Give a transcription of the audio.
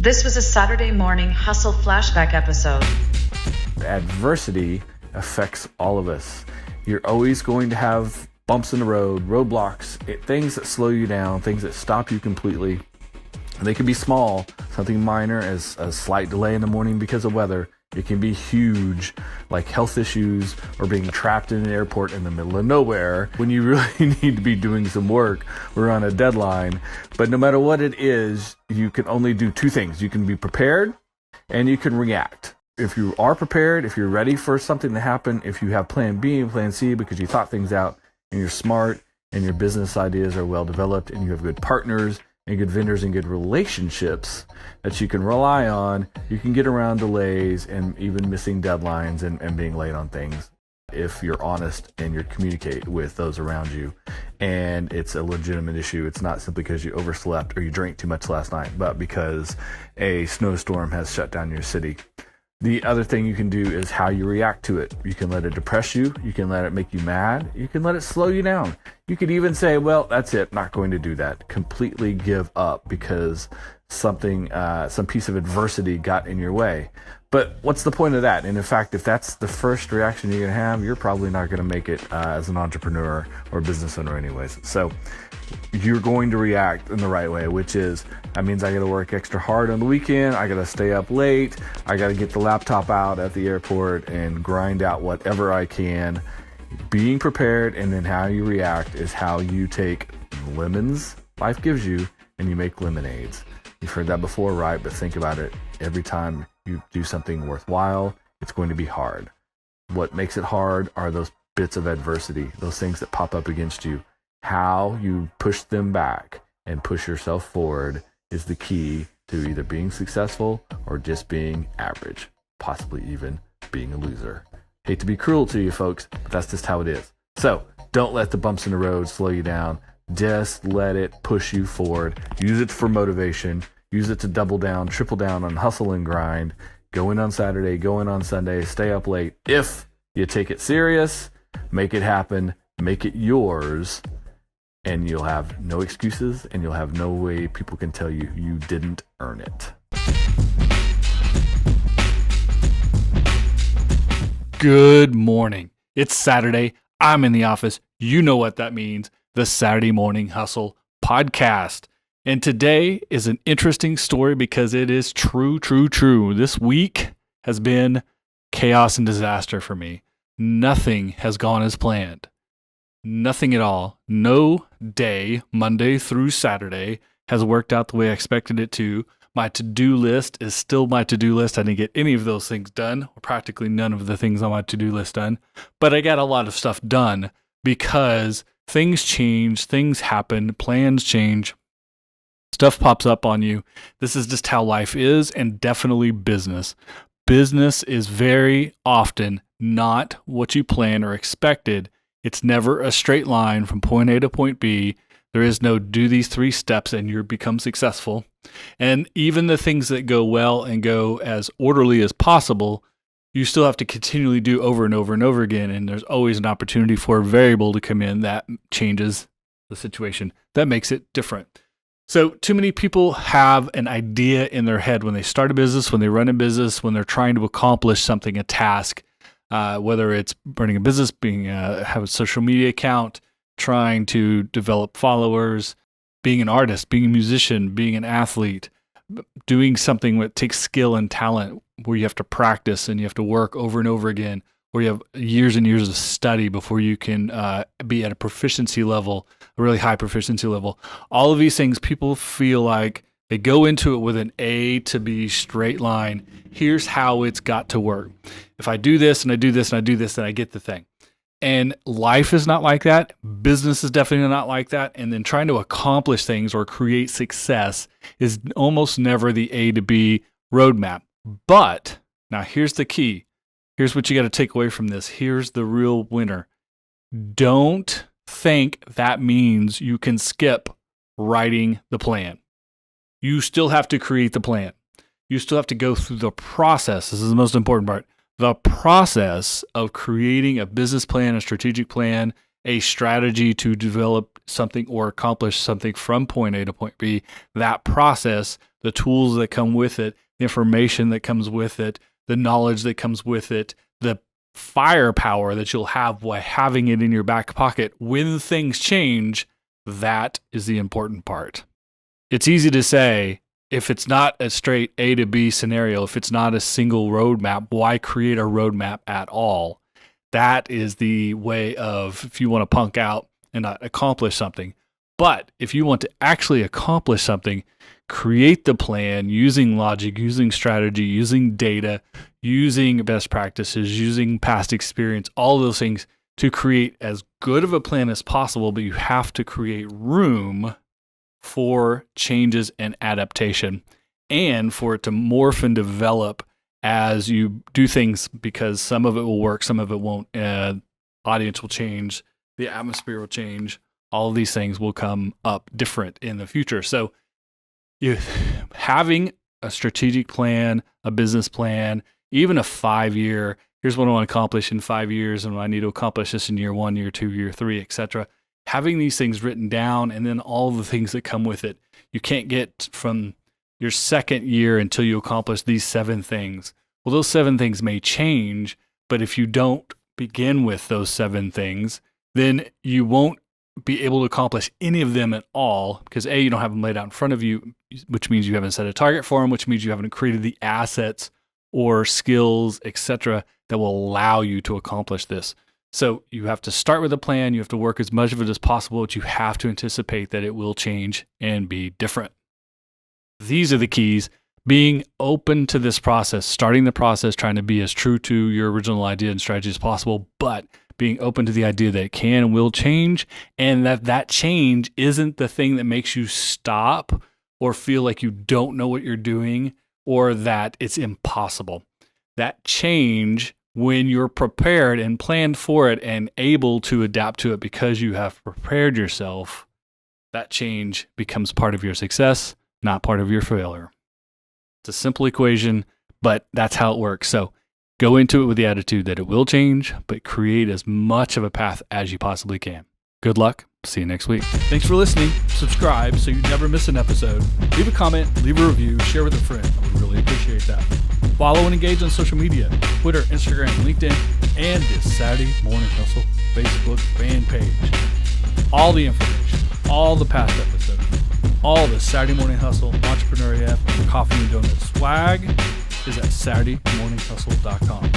This was a Saturday morning hustle flashback episode. Adversity affects all of us. You're always going to have bumps in the road, roadblocks, things that slow you down, things that stop you completely. They can be small, something minor as a slight delay in the morning because of weather. It can be huge, like health issues or being trapped in an airport in the middle of nowhere when you really need to be doing some work. We're on a deadline. But no matter what it is, you can only do two things. You can be prepared and you can react. If you are prepared, if you're ready for something to happen, if you have plan B and plan C because you thought things out and you're smart and your business ideas are well developed and you have good partners and good vendors and good relationships that you can rely on, you can get around delays and even missing deadlines and being late on things if you're honest and you communicate with those around you and it's a legitimate issue. It's not simply because you overslept or you drank too much last night, but because a snowstorm has shut down your city. The other thing you can do is how you react to it. You can let it depress you. You can let it make you mad. You can let it slow you down. You could even say, well, that's it. Not going to do that. Completely give up because some piece of adversity got in your way. But what's the point of that? And in fact, if that's the first reaction you're going to have, you're probably not going to make it as an entrepreneur or business owner anyways. So you're going to react in the right way, which is, that means I got to work extra hard on the weekend. I got to stay up late. I got to get the laptop out at the airport and grind out whatever I can. Being prepared and then how you react is how you take lemons life gives you and you make lemonades. You've heard that before, right? But think about it. Every time you do something worthwhile, it's going to be hard. What makes it hard are those bits of adversity, those things that pop up against you. How you push them back and push yourself forward is the key to either being successful or just being average, possibly even being a loser. Hate to be cruel to you folks, but that's just how it is. So don't let the bumps in the road slow you down. Just let it push you forward. Use it for motivation. Use it to double down, triple down on hustle and grind. Go in on Saturday, go in on Sunday, stay up late. If you take it serious, make it happen, make it yours, and you'll have no excuses and you'll have no way people can tell you you didn't earn it. Good morning. It's Saturday. I'm in the office. You know what that means. The Saturday Morning Hustle podcast. And today is an interesting story because it is true. This week has been chaos and disaster for me. Nothing has gone as planned. Nothing at all. No day, Monday through Saturday, has worked out the way I expected it to. My to-do list is still my to-do list. I didn't get any of those things done, or practically none of the things on my to-do list done. But I got a lot of stuff done because things change, things happen, plans change, stuff pops up on you. This is just how life is, and definitely business. Business is very often not what you planned or expected. It's never a straight line from point A to point B. There is no do these 3 steps and you become successful. And even the things that go well and go as orderly as possible, you still have to continually do over and over and over again. And there's always an opportunity for a variable to come in that changes the situation, that makes it different. So too many people have an idea in their head when they start a business, when they run a business, when they're trying to accomplish something, a task, whether it's running a business, have a social media account, trying to develop followers, being an artist, being a musician, being an athlete, doing something that takes skill and talent where you have to practice and you have to work over and over again, or you have years and years of study before you can be at a proficiency level, a really high proficiency level. All of these things, people feel like they go into it with an A to B straight line. Here's how it's got to work. If I do this and I do this and I do this, then I get the thing. And life is not like that. Business is definitely not like that. And then trying to accomplish things or create success is almost never the A to B roadmap. But now here's the key. Here's what you got to take away from this. Here's the real winner. Don't think that means you can skip writing the plan. You still have to create the plan. You still have to go through the process. This is the most important part. The process of creating a business plan, a strategic plan, a strategy to develop something or accomplish something from point A to point B. That process, the tools that come with it, the information that comes with it, the knowledge that comes with it, the firepower that you'll have by having it in your back pocket when things change, that is the important part. It's easy to say, if it's not a straight A to B scenario, if it's not a single roadmap, why create a roadmap at all? That is the way of, if you want to punk out and not accomplish something. But if you want to actually accomplish something, create the plan using logic, using strategy, using data, using best practices, using past experience, all those things to create as good of a plan as possible. But you have to create room for changes and adaptation, and for it to morph and develop as you do things, because some of it will work, some of it won't. Audience will change, the atmosphere will change. All of these things will come up different in the future. So you having a strategic plan, a business plan, even a 5-year, here's what I want to accomplish in 5 years, and I need to accomplish this in year 1, year 2, year 3, etc. Having these things written down, and then all the things that come with it. You can't get from your second year until you accomplish these 7 things. Well, those 7 things may change, but if you don't begin with those 7 things, then you won't be able to accomplish any of them at all, because A, you don't have them laid out in front of you, which means you haven't set a target for them, which means you haven't created the assets or skills, etc., that will allow you to accomplish this. So you have to start with a plan. You have to work as much of it as possible, but you have to anticipate that it will change and be different. These are the keys. Being open to this process, starting the process, trying to be as true to your original idea and strategy as possible, but being open to the idea that it can and will change, and that change isn't the thing that makes you stop or feel like you don't know what you're doing or that it's impossible. That change, when you're prepared and planned for it and able to adapt to it because you have prepared yourself, that change becomes part of your success, not part of your failure. It's a simple equation, but that's how it works. So go into it with the attitude that it will change, but create as much of a path as you possibly can. Good luck. See you next week. Thanks for listening. Subscribe so you never miss an episode. Leave a comment, leave a review, share with a friend. I would really appreciate that. Follow and engage on social media, Twitter, Instagram, LinkedIn, and the Saturday Morning Hustle Facebook fan page. All the information, all the past episodes, all the Saturday Morning Hustle, Entrepreneur AF, and Coffee and Donuts swag is at SaturdayMorningHustle.com.